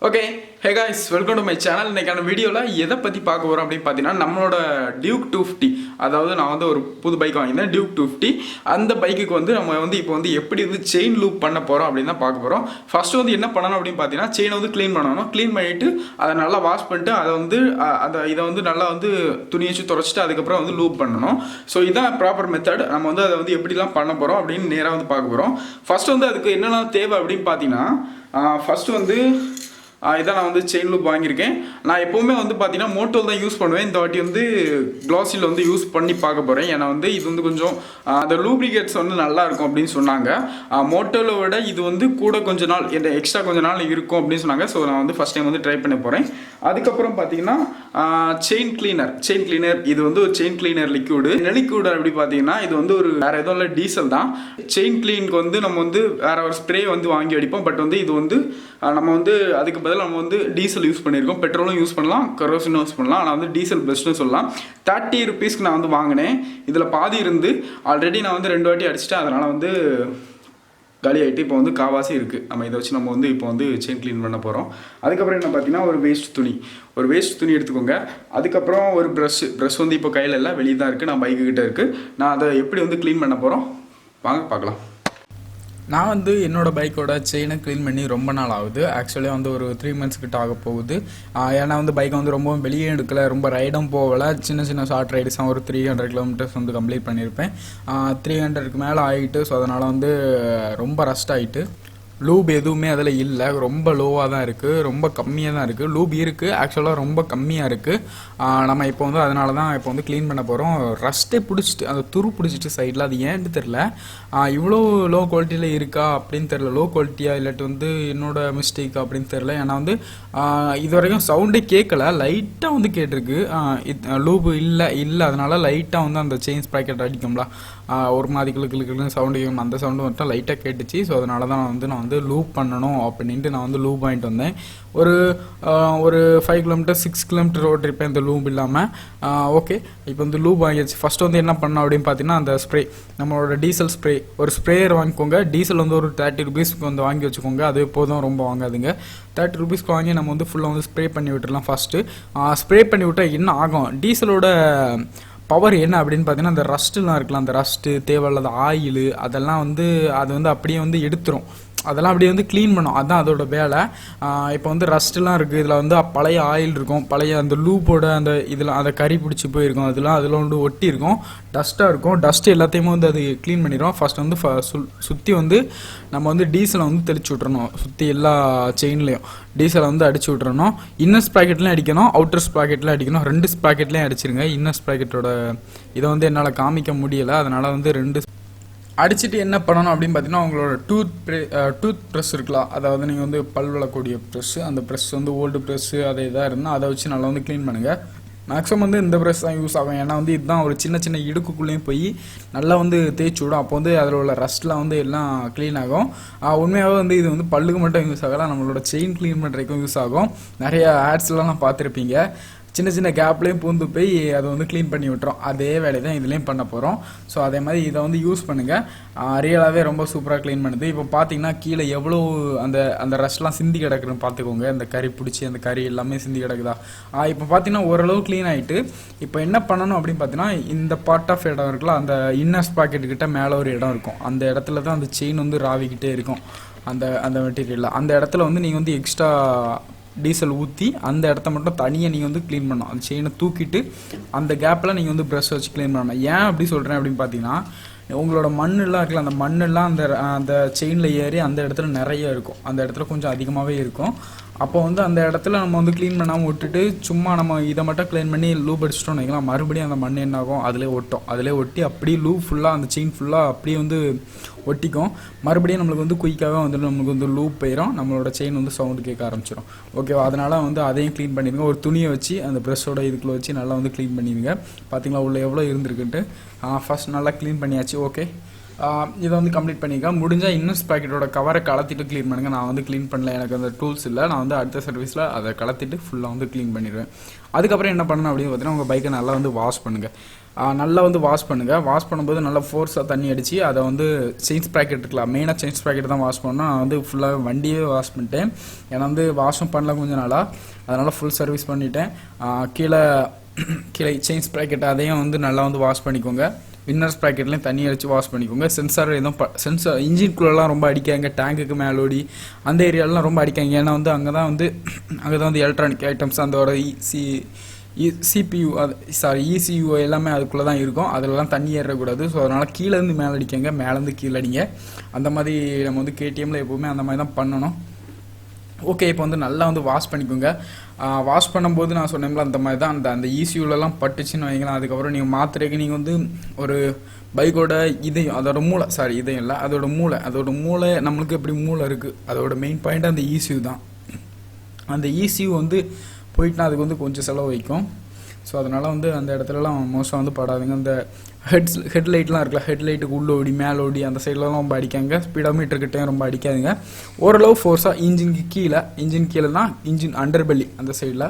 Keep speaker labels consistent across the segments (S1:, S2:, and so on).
S1: Okay hey guys, welcome to my channel. இன்றைக்கான வீடியோவில் எதை பற்றி பார்க்க போகிறோம் அப்படின்னு பார்த்தீங்கன்னா, நம்மளோட டியூக் 250, அதாவது நான் வந்து ஒரு புது பைக் வாங்கியிருந்தேன், டியூக் 250. அந்த பைக்குக்கு வந்து நம்ம வந்து இப்போ வந்து எப்படி வந்து செயின் லூப் பண்ண போகிறோம் அப்படின்னு தான் பார்க்க போகிறோம். ஃபஸ்ட்டு வந்து என்ன பண்ணணும் அப்படின்னு பார்த்தீங்கன்னா, செயினை வந்து க்ளீன் பண்ணணும். க்ளீன் பண்ணிவிட்டு அதை நல்லா வாஷ் பண்ணிட்டு அதை வந்து இதை வந்து நல்லா வந்து துணி வச்சு துடைச்சிட்டு அதுக்கப்புறம் வந்து லூப் பண்ணணும். ஸோ இதுதான் ப்ராப்பர் மெத்தட். நம்ம வந்து அதை வந்து எப்படிலாம் பண்ண போகிறோம் அப்படின்னு நேராக வந்து பார்க்க போகிறோம். ஃபஸ்ட்டு வந்து அதுக்கு என்னென்ன தேவை அப்படின்னு பார்த்தீங்கன்னா, ஃபஸ்ட்டு வந்து இதான் நான் வந்து செயின் லூப் வாங்கியிருக்கேன். நான் எப்போவுமே வந்து பார்த்தீங்கன்னா மோட்டோவில் தான் யூஸ் பண்ணுவேன். இந்த வாட்டி வந்து க்ளாஸில் வந்து யூஸ் பண்ணி பார்க்க போகிறேன். ஏன்னா வந்து இது வந்து கொஞ்சம் அந்த லூப்ரிகேட்ஸ் வந்து நல்லாயிருக்கும் அப்படின்னு சொன்னாங்க. மோட்டோவில் விட இது வந்து கூட கொஞ்ச நாள் எக்ஸ்ட்ரா கொஞ்ச நாள் இருக்கும் அப்படின்னு சொன்னாங்க. ஸோ நான் வந்து ஃபஸ்ட் டைம் வந்து ட்ரை பண்ண போகிறேன். அதுக்கப்புறம் பார்த்தீங்கன்னா செயின் கிளீனர் இது வந்து ஒரு செயின் கிளீனர் லிக்யூடு. அப்படி பார்த்தீங்கன்னா இது வந்து ஒரு வேறு எதுவும் இல்லை, டீசல் தான். செயின் கிளீனுக்கு வந்து நம்ம வந்து வேறு ஒரு ஸ்ப்ரே வந்து வாங்கி அடிப்போம். பட் வந்து இது வந்து நம்ம வந்து அதுக்கு பதில் நம்ம வந்து டீசல் யூஸ் பண்ணியிருக்கோம். பெட்ரோலும் யூஸ் பண்ணலாம், கரோசினும் யூஸ் பண்ணலாம். ஆனால் வந்து டீசல் பெஸ்ட்னு சொல்லலாம். 30 rupeesக்கு நான் வந்து வாங்கினேன். இதில் பாதி இருந்து ஆல்ரெடி நான் வந்து 2 வாட்டி அடிச்சிட்டேன். அதனால் வந்து காலி ஆகிட்டு இப்போ வந்து காவாசி இருக்குது. நம்ம இதை வச்சு நம்ம வந்து இப்போ வந்து செயின் க்ளீன் பண்ண போகிறோம். அதுக்கப்புறம் என்ன பார்த்தீங்கன்னா, ஒரு வேஸ்ட் துணி எடுத்துக்கோங்க. அதுக்கப்புறம் ஒரு ப்ரஷ் வந்து இப்போ கையில் இல்லை, வெளியே தான் இருக்குது. நான் பைக்கு கிட்டே இருக்குது. நான் அதை எப்படி வந்து க்ளீன் பண்ண போகிறோம் வாங்க பார்க்கலாம்.
S2: நான் வந்து என்னோடய பைக்கோட செயினை க்ளீன் பண்ணி ரொம்ப நாள் ஆகுது. ஆக்சுவலி வந்து ஒரு 3 months கிட்ட ஆக போகுது. ஏன்னா வந்து பைக்கை வந்து ரொம்பவும் வெளியே எடுக்கலை, ரொம்ப ரைடும் போகலை. சின்ன ஷார்ட் ரைட்ஸ் தான் ஒரு 300 kilometers வந்து கம்ப்ளீட் பண்ணியிருப்பேன். 300க்கு மேலே ஆகிட்டு. ஸோ அதனால் வந்து ரொம்ப ரஸ்ட் ஆகிட்டு. லூப் எதுவுமே அதில் இல்லை, ரொம்ப லோவாக தான் இருக்குது, ரொம்ப கம்மியாக தான் இருக்குது. லூப் இருக்குது, ஆக்சுவலாக ரொம்ப கம்மியாக இருக்குது. நம்ம இப்போ வந்து அதனால தான் இப்போ வந்து க்ளீன் பண்ண போகிறோம். ரஸ்ட்டே பிடிச்சிட்டு, அந்த துரு பிடிச்சிட்டு சைடில், அது ஏன்னு தெரில. இவ்வளோ லோ குவாலிட்டியில் இருக்கா அப்படின்னு தெரில. லோ குவாலிட்டியாக இல்லாட்டி வந்து என்னோட மிஸ்டேக் அப்படின்னு தெரில. ஏன்னா வந்து இது வரைக்கும் சவுண்டே கேட்கல, லைட்டாக வந்து கேட்டிருக்கு. லூப் இல்லை அதனால் லைட்டாக வந்து அந்த செயின் ஸ்ப்ராக்கெட் அடிக்கும்ல, ஒரு மாதிரி கிளுக்குன்னு சவுண்டு, அந்த சவுண்டு மட்டும் லைட்டாக கேட்டுச்சு. ஸோ அதனால தான் நான் வந்து லூப் பண்ணணும் அப்படின்ட்டு நான் வந்து லூப் வாங்கிட்டு வந்தேன். ஒரு 5 kilometers 6 kilometers ரோட் ட்ரிப்பேன் இந்த லூப் இல்லாமல். ஓகே, இப்போ வந்து லூப் வாங்கிடுச்சு. ஃபஸ்ட்டு வந்து என்ன பண்ணோம் அப்படின்னு பார்த்தீங்கன்னா, அந்த ஸ்ப்ரே, நம்மளோட டீசல் ஸ்ப்ரே, ஒரு ஸ்ப்ரேயர் வாங்கிக்கோங்க. டீசல் வந்து ஒரு 30 rupeesக்கு வந்து வாங்கி வச்சுக்கோங்க. அது எப்போதும் ரொம்ப வாங்காதுங்க. 30 rupeesக்கு வாங்கி நம்ம வந்து ஃபுல்லாக வந்து ஸ்ப்ரே பண்ணி விட்டுடலாம். ஃபஸ்ட்டு ஸ்ப்ரே பண்ணி விட்டால் என்ன ஆகும், டீசலோட பவர் என்ன அப்படின்னு பார்த்தீங்கன்னா, அந்த ரஸ்ட்டுலாம் இருக்கலாம், அந்த ரஸ்ட்டு தேவையில்லாத ஆயில் அதெல்லாம் வந்து அது வந்து அப்படியே வந்து எடுத்துரும். அதெல்லாம் அப்படியே வந்து க்ளீன் பண்ணும். அதுதான் அதோட வேலை. இப்போ வந்து ரஸ்ட்டுலாம் இருக்குது, இதில் வந்து பழைய ஆயில் இருக்கும், பழைய அந்த லூப்போட அந்த இதில் அதை கறி பிடிச்சி போயிருக்கும், அதில் வந்து ஒட்டி இருக்கும், டஸ்ட்டாக இருக்கும். டஸ்ட்டு எல்லாத்தையுமே வந்து அது க்ளீன் பண்ணிடும். ஃபஸ்ட் வந்து சுற்றி வந்து நம்ம வந்து டீசலை வந்து தெளிச்சு விட்றணும். சுற்றி எல்லா செயின்லேயும் டீசலை வந்து அடிச்சு விட்றணும். இன்னர் ஸ்ப்ராக்கெட்லேயும் அடிக்கணும், அவுட்டர் ஸ்ப்ராக்கெட்லேயும் அடிக்கணும். 2 ஸ்ப்ராக்கெட்லேயும் அடிச்சிருங்க. இன்னர் ஸ்ப்ராக்கெட்டோட இதை வந்து என்னால் காமிக்க முடியலை, அதனால் வந்து 2 அடிச்சுட்டு என்ன பண்ணணும் அப்படின்னு பார்த்தீங்கன்னா, உங்களோட டூத் ப்ரெஷ் இருக்கலாம், அதாவது நீங்கள் வந்து பல் விளக்கக்கூடிய ப்ரெஷ்ஷு, அந்த ப்ரெஷ் வந்து ஓல்டு ப்ரெஷ்ஷு அதை இதாக இருந்தால் அதை வச்சு நல்லா வந்து க்ளீன் பண்ணுங்கள். மேக்ஸிமம் வந்து இந்த ப்ரெஷ் தான் யூஸ் ஆகும். ஏன்னா வந்து இதுதான் ஒரு சின்ன இடுக்குள்ளேயும் போய் நல்லா வந்து தேய்ச்சி விடும். அப்போ வந்து அதில் உள்ள ரஸ்ட்லாம் வந்து எல்லாம் க்ளீன் ஆகும். உண்மையாகவே வந்து இது வந்து பல்லுக்கு மட்டும் யூஸ் ஆகலாம், நம்மளோட செயின் க்ளீன் பண்ணுறதுக்கும் யூஸ் ஆகும். நிறைய ஆட்ஸ்லாம் பார்த்துருப்பீங்க, சின்ன கேப்லேயும் பூந்து போய் அதை வந்து க்ளீன் பண்ணி விட்டுறோம். அதே வேலையை தான் இதுலேயும் பண்ண போகிறோம். ஸோ அதே மாதிரி இதை வந்து யூஸ் பண்ணுங்கள். ரியலாகவே ரொம்ப சூப்பராக க்ளீன் பண்ணுது. இப்போ பார்த்தீங்கன்னா கீழே எவ்வளோ அந்த ரஷ்லாம் சிந்தி கிடக்குன்னு பார்த்துக்கோங்க. அந்த கறி பிடிச்சி அந்த கறி எல்லாமே சிந்தி கிடக்குதா. இப்போ பார்த்தீங்கன்னா ஓரளவு க்ளீன் ஆகிட்டு. இப்போ என்ன பண்ணணும் அப்படின்னு பார்த்தீங்கன்னா, இந்த பார்ட் ஆஃப் இடம் இருக்குல்ல, அந்த இன்னர் ஸ்பாக்கெட்டுக்கிட்ட மேலே ஒரு இடம் இருக்கும். அந்த இடத்துல தான் அந்த செயின் வந்து ராவிக்கிட்டே இருக்கும். அந்த மெட்டீரியலில் அந்த இடத்துல வந்து நீங்கள் வந்து எக்ஸ்ட்ரா டீசல் ஊற்றி அந்த இடத்த மட்டும் தனியாக நீங்கள் வந்து க்ளீன் பண்ணணும். அந்த செயினை தூக்கிட்டு அந்த கேப்பில் நீங்கள் வந்து ப்ரஷ் வச்சு க்ளீன் பண்ணணும். ஏன் அப்படி சொல்கிறேன் அப்படின்னு பார்த்தீங்கன்னா, உங்களோட மண்ணெல்லாம் இருக்குல்ல, அந்த மண்ணெல்லாம் அந்த செயினில் ஏறி அந்த இடத்துல நிறைய இருக்கும், அந்த இடத்துல கொஞ்சம் அதிகமாகவே இருக்கும். அப்போ வந்து அந்த இடத்துல நம்ம வந்து க்ளீன் பண்ணாமல் விட்டுட்டு சும்மா நம்ம இதை மட்டும் க்ளீன் பண்ணி லூப் அடிச்சிட்டோம்னு வைக்கலாம், மறுபடியும் அந்த மண் என்ன ஆகும், அதிலே ஒட்டி அப்படியே லூப் ஃபுல்லாக அந்த செயின் ஃபுல்லாக அப்படியே வந்து ஒட்டிக்கும். மறுபடியும் நம்மளுக்கு வந்து குயிக்காகவே வந்துட்டு நம்மளுக்கு வந்து லூப் போயிடும், நம்மளோட செயின் வந்து சவுண்டு கேட்க ஆரம்பிச்சிடும். ஓகேவா, அதனால் வந்து அதையும் க்ளீன் பண்ணிடுங்க. ஒரு துணியை வச்சு அந்த ப்ரெஷ்ஷோட இதுக்குள்ளே வச்சு நல்லா வந்து க்ளீன் பண்ணிடுங்க. பார்த்தீங்களா உள்ள எவ்வளோ இருந்திருக்குன்ட்டு. ஃபஸ்ட் நல்லா க்ளீன் பண்ணியாச்சு. ஓகே, இதை வந்து கம்ப்ளீட் பண்ணியிருக்கேன். முடிஞ்சால் இன்னும் ஸ்ப்ராக்கெட்டோட கவரை கலத்திட்டு க்ளீன் பண்ணுங்கள். நான் வந்து க்ளீன் பண்ணல, எனக்கு அந்த டூல்ஸ் இல்லை. நான் வந்து அடுத்த சர்வீஸில் அதை கலத்திட்டு ஃபுல்லாக வந்து க்ளீன் பண்ணிடுவேன். அதுக்கப்புறம் என்ன பண்ணணும் அப்படின்னு பார்த்தீங்கன்னா, உங்கள் பைக்கை நல்லா வந்து வாஷ் பண்ணுங்கள். நல்லா வந்து வாஷ் பண்ணுங்கள். வாஷ் பண்ணும்போது நல்லா ஃபோர்ஸாக தண்ணி அடித்து அதை வந்து செயின் ஸ்ப்ராக்கெட் இருக்கலாம், மெயினாக செயின் ஸ்ப்ராக்கெட் தான் வாஷ் பண்ணணும். நான் வந்து ஃபுல்லாக வண்டியே வாஷ் பண்ணிட்டேன். ஏன்னா வந்து வாஷும் பண்ணல கொஞ்சம் நாளாக, அதனால் ஃபுல் சர்வீஸ் பண்ணிட்டேன். கீழே செயின் ஸ்ப்ராக்கெட் அதையும் வந்து நல்லா வந்து வாஷ் பண்ணிக்கோங்க. இன்னர் ஸ்ப்ராக்கெட்லேயும் தண்ணி அடித்து வாஷ் பண்ணிக்கோங்க. சென்சார் எதுவும் சென்சார் இன்ஜின்குள்ளெலாம் ரொம்ப அடிக்காங்க, டேங்குக்கு மேலோடி அந்த ஏரியாலலாம் ரொம்ப அடிக்காங்க. ஏன்னா வந்து அங்கே தான் வந்து எலக்ட்ரானிக் ஐட்டம்ஸ் அதோட சிபியூ இசியூ எல்லாமே அதுக்குள்ளே தான் இருக்கும். அதிலலாம் தண்ணி ஏறக்கூடாது. ஸோ அதனால் கீழேருந்து மேலே அடிக்கங்க, மேலேருந்து கீழே அடிங்க. அந்த மாதிரி நம்ம வந்து கேடிஎம்மில் எப்போவுமே அந்த மாதிரி தான் பண்ணணும். ஓகே, இப்போ வந்து நல்லா வந்து வாஷ் பண்ணிக்கோங்க. வாஷ் பண்ணும்போது நான் சொன்னேன்ல அந்த மாதிரி தான் அந்த இசியூலலாம் பட்டுச்சுன்னு வைங்களேன். அதுக்கப்புறம் நீங்கள் மாத்திரைக்கு நீங்கள் வந்து ஒரு பைக்கோட இதயம், அதோட மூளை, இதயம் இல்லை, அதோட மூளை நம்மளுக்கு எப்படி மூளை இருக்குது, அதோட மெயின் பாயிண்ட் அந்த இசியூ தான். அந்த இசியூ வந்து போயிட்டுனா அதுக்கு வந்து கொஞ்சம் செலவு வைக்கும். ஸோ அதனால் வந்து அந்த இடத்துலலாம் மோஸ்ட்டாக வந்து படாதுங்க. அந்த ஹெட்லைட்லாம் இருக்குல்ல, ஹெட்லைட்டுக்கு உள்ளோடி மேலோடி அந்த சைட்லலாம் ரொம்ப அடிக்காங்க. ஸ்பீடோமீட்டர்கிட்டையும் ரொம்ப அடிக்காதுங்க. ஓரளவு ஃபோர்ஸாக இன்ஜின் கீழே தான் இன்ஜின் அண்டர்பெல்லி அந்த சைடில்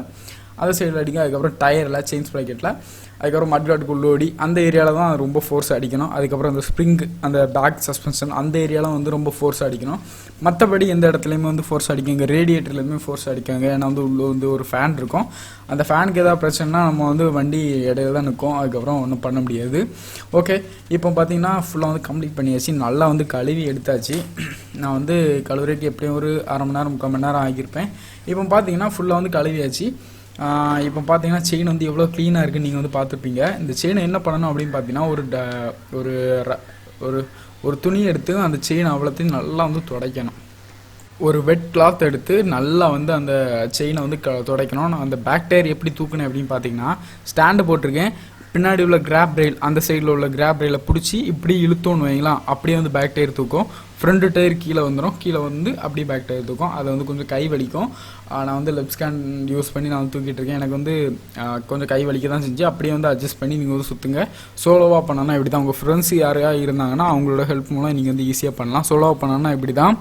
S2: அடிங்க. அதுக்கப்புறம் டயரில், செயின் ஸ்ப்ராக்கெட்டில், அதுக்கப்புறம் மட்காட்டுக்கு உள்ளோடி அந்த ஏரியாவில் தான் ரொம்ப ஃபோர்ஸ் அடிக்கணும். அதுக்கப்புறம் அந்த ஸ்ப்ரிங், அந்த பேக் சஸ்பென்ஷன் அந்த ஏரியாவில் வந்து ரொம்ப ஃபோர்ஸ் அடிக்கணும். மற்றபடி எந்த இடத்துலையுமே வந்து ஃபோர்ஸ் அடிக்குங்க. ரேடியேட்டர்லேயுமே ஃபோர்ஸ் அடிக்காங்க. ஏன்னா வந்து உள்ளே வந்து ஒரு ஃபேன் இருக்கும். அந்த ஃபேனுக்கு ஏதாவது பிரச்சனைனா நம்ம வந்து வண்டி இடையில தான் நிற்கும். அதுக்கப்புறம் ஒன்றும் பண்ண முடியாது. ஓகே, இப்போ பார்த்தீங்கன்னா ஃபுல்லாக வந்து கம்ப்ளீட் பண்ணியாச்சு. நல்லா வந்து கழுவி எடுத்தாச்சு. நான் வந்து கழுவுறதுக்கு எப்படியும் ஒரு அரை மணி நேரம் 3/4 மணி நேரம் ஆகியிருப்பேன். இப்போ பார்த்தீங்கன்னா ஃபுல்லாக வந்து கழுவியாச்சு. இப்போ பார்த்தீங்கன்னா செயின் வந்து எவ்வளோ க்ளீனாக இருக்குன்னு நீங்கள் வந்து பார்த்துருப்பீங்க. இந்த செயினை என்ன பண்ணணும் அப்படின்னு பார்த்தீங்கன்னா, ஒரு துணி எடுத்து அந்த செயின் அவ்வளோத்தையும் நல்லா வந்து துடைக்கணும். ஒரு வெட் கிளாத் எடுத்து நல்லா வந்து அந்த செயினை வந்து துடைக்கணும். நான் அந்த பேக் டயர் எப்படி தூக்குனேன் அப்படின்னு பார்த்தீங்கன்னா, ஸ்டாண்டு போட்டிருக்கேன். பின்னாடி உள்ள கிராப் ரெயில், அந்த சைடில் உள்ள கிராப் ரெயிலை பிடிச்சி இப்படி இழுத்தோன்னு வைங்களாம், அப்படியே வந்து பேக் டயர் தூக்கும். ஃப்ரண்ட் டயர் கீழே வந்துடும். கீழே வந்து அப்படியே பேக் டயர் தூக்கும். அதை வந்து கொஞ்சம் கை வலிக்கும். நான் வந்து லெஃப்ட் ஸ்கேன் யூஸ் பண்ணி நான் வந்து தூக்கிட்டு இருக்கேன். எனக்கு வந்து கொஞ்சம் கை வலிக்க தான் செஞ்சு. அப்படியே வந்து அட்ஜஸ்ட் பண்ணி நீங்கள் வந்து சுற்றுங்க. சோலோவாக பண்ணனா இப்படி தான். உங்கள் ஃப்ரெண்ட்ஸ் யாரையா இருந்தாங்கன்னா அவங்களோட ஹெல்ப் மூலம் நீங்கள் வந்து ஈஸியாக பண்ணலாம். சோலோவாக பண்ணனா இப்படி தான்.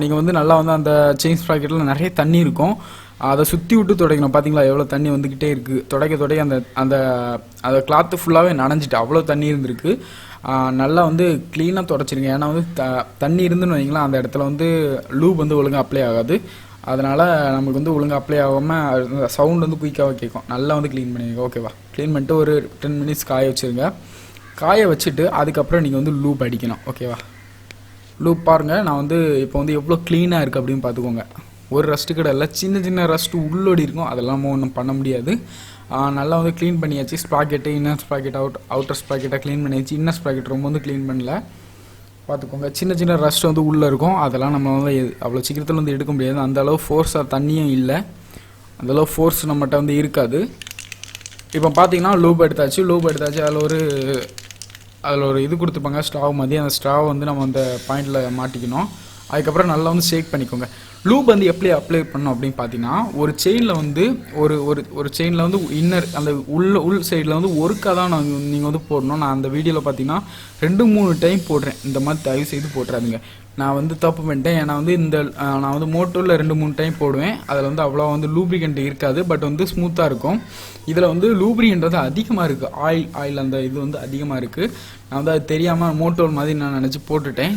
S2: நீங்கள் வந்து நல்லா வந்து அந்த செயின் ஸ்ப்ராக்கெட்டில் நிறைய தண்ணி இருக்கும். அதை சுற்றி விட்டு துடைக்கணும். பார்த்தீங்களா எவ்வளோ தண்ணி வந்துக்கிட்டே இருக்குது. துடைக்க அந்த கிளாத்து ஃபுல்லாகவே நனைஞ்சிட்டு அவ்வளோ தண்ணி இருந்திருக்கு. நல்லா வந்து க்ளீனாக துடைச்சிருங்க. ஏன்னா வந்து தண்ணி இருந்துன்னு வைங்களா, அந்த இடத்துல வந்து லூப் வந்து ஒழுங்காக அப்ளை ஆகாது. அதனால் நமக்கு வந்து ஒழுங்காக அப்ளை ஆகாமல் சவுண்ட் வந்து குயிக்காக கேட்கும். நல்லா வந்து க்ளீன் பண்ணிடுங்க. ஓகேவா? க்ளீன் பண்ணிட்டு ஒரு 10 மினிட்ஸ் காய வச்சுருங்க. காய வச்சுட்டு அதுக்கப்புறம் நீங்கள் வந்து லூப் அடிக்கணும். ஓகேவா? லூப் பாருங்கள். நான் வந்து இப்போ வந்து எவ்வளோ க்ளீனாக இருக்குது அப்படின்னு பார்த்துக்கோங்க. ஒரு ரஸ்ட்டு கடை இல்லை, சின்ன ரஸ்ட்டு உள்ளோடி இருக்கும். அதெல்லாம் ஒன்றும் பண்ண முடியாது. நல்லா வந்து க்ளீன் பண்ணியாச்சு. ஸ்ப்ராக்கெட்டு, இன்னர் ஸ்ப்ராக்கெட், அவுட்டர் ஸ்ப்ராக்கெட்டை க்ளீன் பண்ணியாச்சு. இன்னர் ஸ்ப்ராக்கெட் ரொம்ப வந்து க்ளீன் பண்ணல. பார்த்துக்கோங்க, சின்ன ரஸ்ட் வந்து உள்ளே இருக்கும். அதெல்லாம் நம்ம வந்து அவ்வளோ சீக்கிரத்தில் வந்து எடுக்க முடியாது. அந்தளவு ஃபோர்ஸாக தண்ணியும் இல்லை, அந்தளவு ஃபோர்ஸ் நம்மகிட்ட வந்து இருக்காது. இப்போ பார்த்தீங்கன்னா லூப் எடுத்தாச்சு. அதில் ஒரு இது கொடுத்துப்பாங்க, ஸ்ட்ராவ் மாதிரி. அந்த ஸ்ட்ராவ் வந்து நம்ம அந்த பாயிண்டில் மாட்டிக்கணும். அதுக்கப்புறம் நல்லா வந்து ஷேக் பண்ணிக்கோங்க. லூப் வந்து எப்படி அப்ளை பண்ணணும் அப்படின்னு பார்த்தீங்கன்னா, ஒரு செயினில் வந்து ஒரு செயினில் வந்து இன்னர் அந்த உள் சைடில் வந்து ஒருக்காக தான் நீங்கள் வந்து போடணும். நான் அந்த வீடியோவில் பார்த்தீங்கன்னா 2-3 டைம் போடுறேன். இந்த மாதிரி தயவு செய்து போட்டுறாதுங்க. நான் வந்து தப்பு பண்ணிட்டேன். ஏன்னா வந்து நான் வந்து மோட்டோவில் 2-3 டைம் போடுவேன். அதில் வந்து அவ்வளோ வந்து லூப்ரிகண்ட் இருக்காது, பட் வந்து ஸ்மூத்தாக இருக்கும். இதில் வந்து லூப்ரிகண்ட் அதிகமாக இருக்குது. ஆயில் அந்த இது வந்து அதிகமாக இருக்குது. நான் வந்து அது தெரியாமல் மோட்டோல் மாதிரி நான் நினச்சி போட்டுட்டேன்.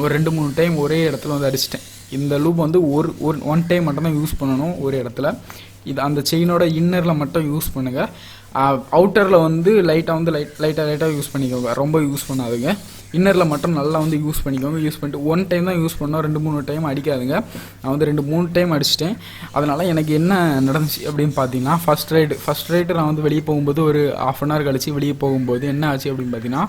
S2: ஒரு 2-3 டைம் ஒரே இடத்துல வந்து அடிச்சிட்டேன். இந்த லூப் வந்து ஒன் டைம் மட்டும் தான் யூஸ் பண்ணணும் ஒரு இடத்துல. இது அந்த செயினோட இன்னரில் மட்டும் யூஸ் பண்ணுங்கள். அவுட்டரில் வந்து லைட்டாக யூஸ் பண்ணிக்கோங்க. ரொம்ப யூஸ் பண்ணாதுங்க. இன்னரில் மட்டும் நல்லா வந்து யூஸ் பண்ணிக்கோங்க. யூஸ் பண்ணிட்டு 1 டைம் தான் யூஸ் பண்ணோம், 2-3 டைம் அடிக்காதுங்க. நான் வந்து 2-3 டைம் அடிச்சிட்டேன். அதனால் எனக்கு என்ன நடந்துச்சு அப்படின்னு பார்த்தீங்கன்னா, ஃபஸ்ட் ரைடு நான் வந்து வெளியே போகும்போது ஒரு 1/2 hour கழிச்சு வெளியே போகும்போது என்ன ஆச்சு அப்படின்னு பார்த்தீங்கன்னா,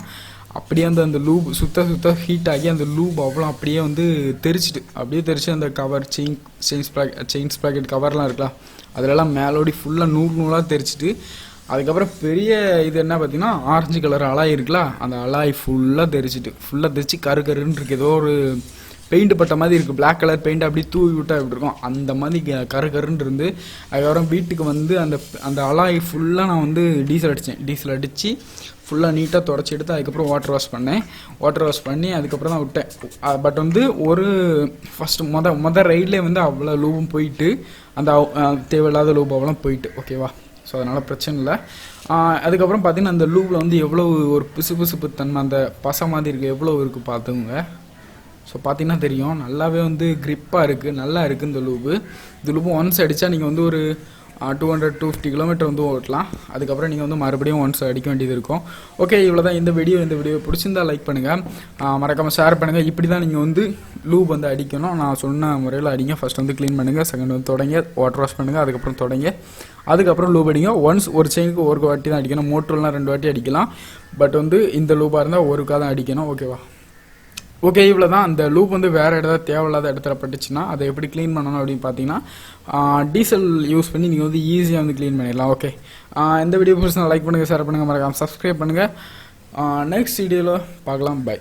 S2: அப்படியே அந்த லூப் சுத்த ஹீட் ஆகி அந்த லூப் அவ்வளோ அப்படியே வந்து தெரிச்சு அந்த கவர் செயின் ஸ்ப்ராக்கெட் கவர்லாம் இருக்கலாம், அதிலெல்லாம் மேலோடி ஃபுல்லாக நூலாக தெரிச்சிட்டு, அதுக்கப்புறம் பெரிய இது என்ன பார்த்தீங்கன்னா, ஆரஞ்சு கலர் அலாய் இருக்குல்ல, அந்த அலாய் ஃபுல்லாக தெரிச்சு கருன்னு இருக்குது. ஏதோ ஒரு பெயிண்ட் பட்ட மாதிரி இருக்குது, பிளாக் கலர் பெயிண்ட் அப்படி தூவி விட்டால் எப்படி இருக்கும் அந்த மாதிரி கருன்னு இருந்து. அதுக்கப்புறம் வீட்டுக்கு வந்து அந்த அலாய் ஃபுல்லாக நான் வந்து டீசல் அடித்து ஃபுல்லாக நீட்டாக தொடச்சி எடுத்து அதுக்கப்புறம் வாட்டர் வாஷ் பண்ணி அதுக்கப்புறம் தான் விட்டேன். பட் வந்து ஒரு ஃபஸ்ட்டு ரைட்லேயே வந்து அவ்வளோ லூபும் போயிட்டு அந்த தேவையில்லாத லூப் அவ்வளோ போயிட்டு ஓகேவா. ஸோ அதனால் பிரச்சனை இல்லை. அதுக்கப்புறம் பார்த்தீங்கன்னா அந்த லூப்பில் வந்து எவ்வளோ ஒரு பிசுப்பு தன்மை அந்த பசை மாதிரி இருக்குது எவ்வளோ இருக்குது பார்த்துங்க. ஸோ பார்த்தீங்கன்னா தெரியும் நல்லாவே வந்து க்ரிப்பாக இருக்குது, நல்லா இருக்குது இந்த லூப்பு ஒன்ஸ் அடித்தா நீங்கள் வந்து ஒரு 200-250 கிலோமீட்டர் வந்து ஓட்டலாம். அதுக்கப்புறம் நீங்கள் வந்து மறுபடியும் ஒன்ஸ் அடிக்க வேண்டியது இருக்கும். ஓகே, இவ்வளோ தான் இந்த வீடியோ பிடிச்சிருந்தா லைக் பண்ணுங்கள், மறக்காமல் ஷேர் பண்ணுங்கள். இப்படி தான் நீங்கள் வந்து லூப் வந்து அடிக்கணும், நான் சொன்ன முறையில் அடிங்க. ஃபஸ்ட் வந்து க்ளீன் பண்ணுங்கள், செகண்ட் வந்து தொடங்க வாட்டர் வாஷ் பண்ணுங்கள், அதுக்கப்புறம் தொடங்க, அதுக்கப்புறம் லூப் அடிங்க. ஒன்ஸ் ஒரு செயினுக்கு ஒரு வாட்டி தான் அடிக்கணும், மோட்டர்லாம் 2 வாட்டி அடிக்கலாம். பட் வந்து இந்த லூப்பாக இருந்தால் ஒருக்கா தான் அடிக்கணும் ஓகேவா. ஓகே, இவ்வளோ தான். அந்த லூப் வந்து வேறு இடத்துல தேவையில்லாத இடத்துல பட்டுச்சுன்னா அதை எப்படி க்ளீன் பண்ணணும் அப்படின்னு பார்த்தீங்கன்னா டீசல் யூஸ் பண்ணி நீங்கள் வந்து ஈஸியாக வந்து க்ளீன் பண்ணிடலாம். ஓகே, இந்த வீடியோ பிடிச்சா லைக் பண்ணுங்கள், ஷேர் பண்ணுங்கள், மறக்காமல் சப்ஸ்கிரைப் பண்ணுங்கள். நெக்ஸ்ட் வீடியோவில் பார்க்கலாம். பை.